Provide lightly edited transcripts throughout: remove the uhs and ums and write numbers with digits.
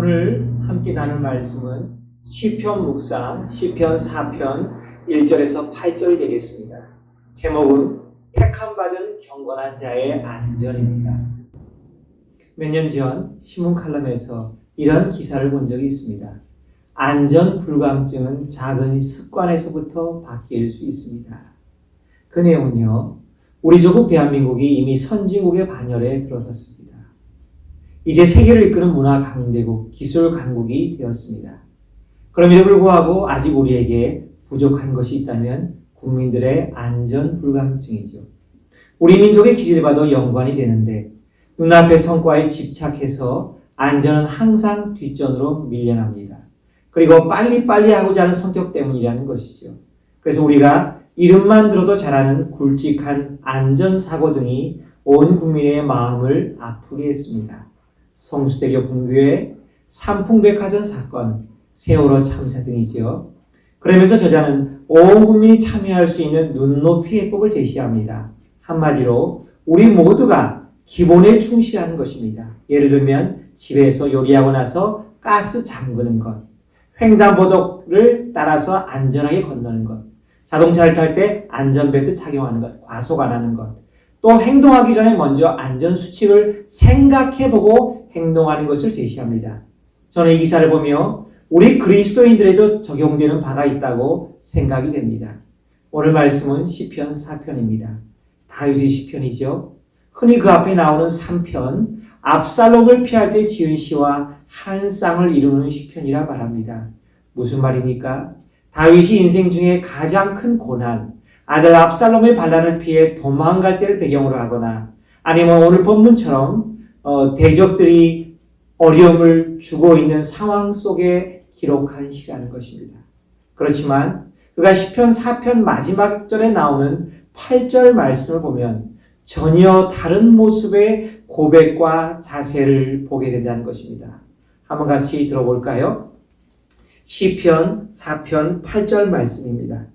오늘 함께 나눌 말씀은 시편 묵상 시편 4편 1절에서 8절이 되겠습니다. 제목은 택함받은 경건한 자의 안전입니다. 몇 년 전 신문 칼럼에서 이런 기사를 본 적이 있습니다. 안전 불감증은 작은 습관에서부터 바뀔 수 있습니다. 그 내용은요, 우리 조국 대한민국이 이미 선진국의 반열에 들어섰습니다. 이제 세계를 이끄는 문화 강대국, 기술 강국이 되었습니다. 그럼에도 불구하고 아직 우리에게 부족한 것이 있다면 국민들의 안전 불감증이죠. 우리 민족의 기질에 봐도 연관이 되는데 눈앞의 성과에 집착해서 안전은 항상 뒷전으로 밀려납니다. 그리고 빨리빨리 하고자 하는 성격 때문이라는 것이죠. 그래서 우리가 이름만 들어도 잘 아는 굵직한 안전사고 등이 온 국민의 마음을 아프게 했습니다. 성수대교 붕괴, 삼풍백화점 사건, 세월호 참사 등이지요. 그러면서 저자는 온 국민이 참여할 수 있는 눈높이 해법을 제시합니다. 한마디로 우리 모두가 기본에 충실하는 것입니다. 예를 들면 집에서 요리하고 나서 가스 잠그는 것, 횡단보도를 따라서 안전하게 건너는 것, 자동차를 탈 때 안전벨트 착용하는 것, 과속 안 하는 것, 또 행동하기 전에 먼저 안전수칙을 생각해보고 행동하는 것을 제시합니다. 저는 이 기사를 보며 우리 그리스도인들에도 적용되는 바가 있다고 생각이 됩니다. 오늘 말씀은 시편 4편입니다. 다윗의 시편이죠. 흔히 그 앞에 나오는 3편, 압살롬을 피할 때 지은 시와 한 쌍을 이루는 시편이라 말합니다. 무슨 말입니까? 다윗이 인생 중에 가장 큰 고난, 아들 압살롬의 반란을 피해 도망갈 때를 배경으로 하거나 아니면 오늘 본문처럼 대적들이 어려움을 주고 있는 상황 속에 기록한 시라는 것입니다. 그렇지만 그가 시편 4편 마지막 절에 나오는 8절 말씀을 보면 전혀 다른 모습의 고백과 자세를 보게 된다는 것입니다. 한번 같이 들어볼까요? 시편 4편 8절 말씀입니다.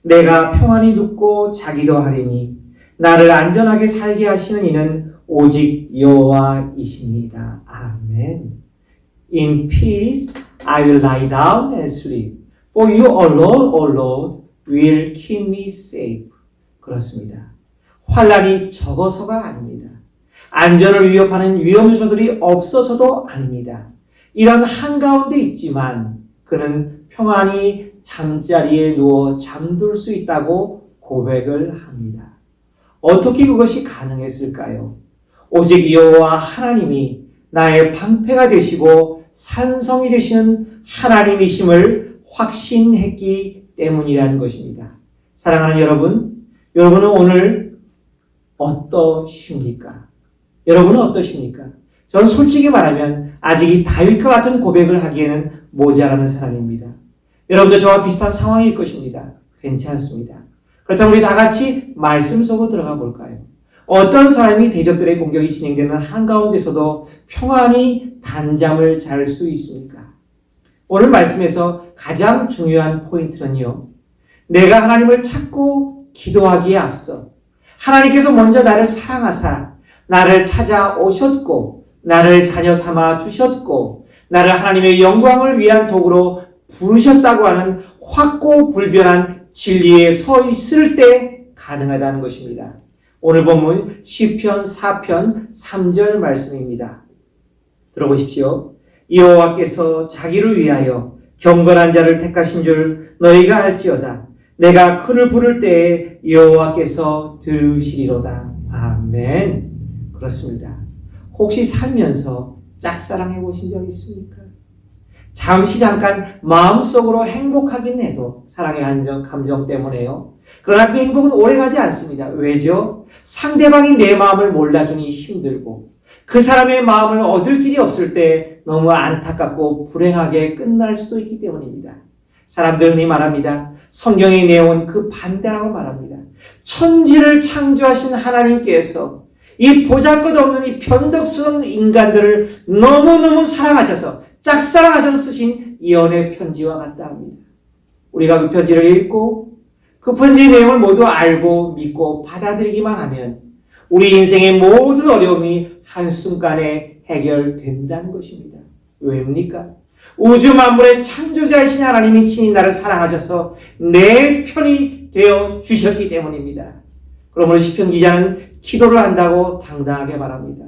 내가 평안히 눕고 자기도 하리니 나를 안전하게 살게 하시는 이는 오직 여호와이시니이다. 아멘. In peace I will lie down and sleep. For you alone, O Lord, will keep me safe. 그렇습니다. 환난이 적어서가 아닙니다. 안전을 위협하는 위험 요소들이 없어서도 아닙니다. 이런 한가운데 있지만 그는 평안히 잠자리에 누워 잠들 수 있다고 고백을 합니다. 어떻게 그것이 가능했을까요? 오직 여호와 하나님이 나의 방패가 되시고 산성이 되시는 하나님이심을 확신했기 때문이라는 것입니다. 사랑하는 여러분, 여러분은 오늘 어떠십니까? 여러분은 어떠십니까? 저는 솔직히 말하면 아직 이 다윗과 같은 고백을 하기에는 모자라는 사람입니다. 여러분도 저와 비슷한 상황일 것입니다. 괜찮습니다. 그렇다면 우리 다 같이 말씀 속으로 들어가 볼까요? 어떤 사람이 대적들의 공격이 진행되는 한가운데서도 평안히 단잠을 잘 수 있습니까? 오늘 말씀에서 가장 중요한 포인트는요, 내가 하나님을 찾고 기도하기에 앞서 하나님께서 먼저 나를 사랑하사 나를 찾아오셨고 나를 자녀 삼아 주셨고 나를 하나님의 영광을 위한 도구로 부르셨다고 하는 확고불변한 진리에 서 있을 때 가능하다는 것입니다. 오늘 본문 시편 4편 3절 말씀입니다. 들어보십시오. 여호와께서 자기를 위하여 경건한 자를 택하신 줄 너희가 알지어다. 내가 그를 부를 때에 여호와께서 들으시리로다. 아멘. 그렇습니다. 혹시 살면서 짝사랑해 보신 적 있습니까? 잠깐 마음속으로 행복하긴 해도 사랑의 감정 때문에요. 그러나 그 행복은 오래가지 않습니다. 왜죠? 상대방이 내 마음을 몰라주니 힘들고 그 사람의 마음을 얻을 길이 없을 때 너무 안타깝고 불행하게 끝날 수도 있기 때문입니다. 사람들은 흔히 말합니다. 성경의 내용은 그 반대라고 말합니다. 천지를 창조하신 하나님께서 이 보잘것없는 이 변덕스러운 인간들을 너무너무 사랑하셔서 짝사랑하셔서 쓰신 예언의 편지와 같다 합니다. 우리가 그 편지를 읽고 그 편지의 내용을 모두 알고 믿고 받아들이기만 하면 우리 인생의 모든 어려움이 한순간에 해결된다는 것입니다. 왜입니까? 우주 만물의 창조자이신 하나님이 친히 나를 사랑하셔서 내 편이 되어 주셨기 때문입니다. 그러므로 시편 기자는 기도를 한다고 당당하게 말합니다.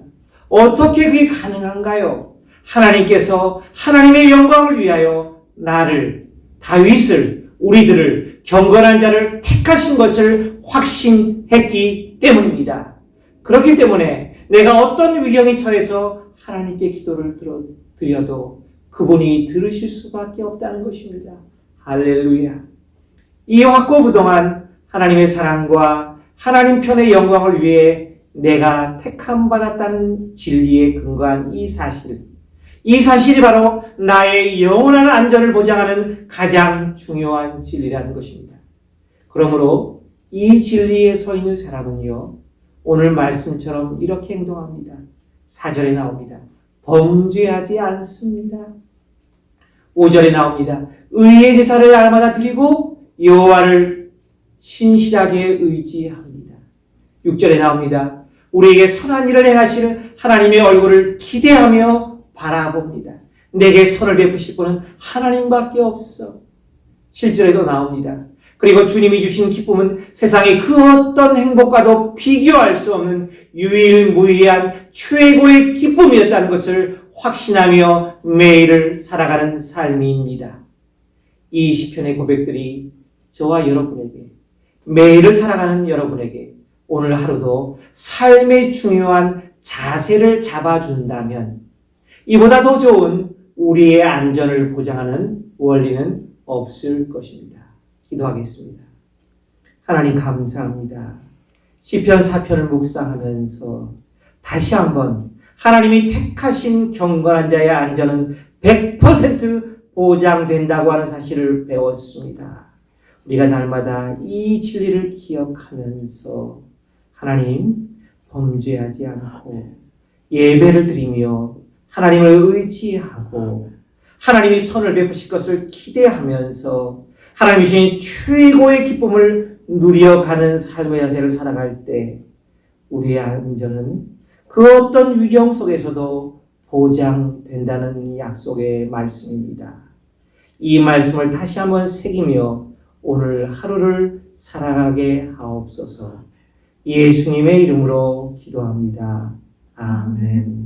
어떻게 그게 가능한가요? 하나님께서 하나님의 영광을 위하여 나를, 다윗을, 우리들을, 경건한 자를 택하신 것을 확신했기 때문입니다. 그렇기 때문에 내가 어떤 위경에 처해서 하나님께 기도를 드려도 그분이 들으실 수밖에 없다는 것입니다. 할렐루야. 이 확고부동한 하나님의 사랑과 하나님 편의 영광을 위해 내가 택함 받았다는 진리에 근거한 이 사실이 바로 나의 영원한 안전을 보장하는 가장 중요한 진리라는 것입니다. 그러므로 이 진리에 서 있는 사람은요, 오늘 말씀처럼 이렇게 행동합니다. 4절에 나옵니다. 범죄하지 않습니다. 5절에 나옵니다. 의의 제사를 날마다 드리고 여호와를 신실하게 의지합니다. 6절에 나옵니다. 우리에게 선한 일을 행하실 하나님의 얼굴을 기대하며 바라봅니다. 내게 선을 베푸실 분은 하나님밖에 없어. 7절에도 나옵니다. 그리고 주님이 주신 기쁨은 세상의 그 어떤 행복과도 비교할 수 없는 유일무이한 최고의 기쁨이었다는 것을 확신하며 매일을 살아가는 삶입니다. 이 시편의 고백들이 저와 여러분에게, 매일을 살아가는 여러분에게 오늘 하루도 삶의 중요한 자세를 잡아준다면 이보다 더 좋은 우리의 안전을 보장하는 원리는 없을 것입니다. 기도하겠습니다. 하나님 감사합니다. 시편 4편을 묵상하면서 다시 한번 하나님이 택하신 경건한 자의 안전은 100% 보장된다고 하는 사실을 배웠습니다. 우리가 날마다 이 진리를 기억하면서 하나님 범죄하지 않고 예배를 드리며 하나님을 의지하고 하나님이 선을 베푸실 것을 기대하면서 하나님이 주신 최고의 기쁨을 누려가는 삶의 자세를 살아갈 때 우리의 안전은 그 어떤 위경 속에서도 보장된다는 약속의 말씀입니다. 이 말씀을 다시 한번 새기며 오늘 하루를 살아가게 하옵소서. 예수님의 이름으로 기도합니다. 아멘.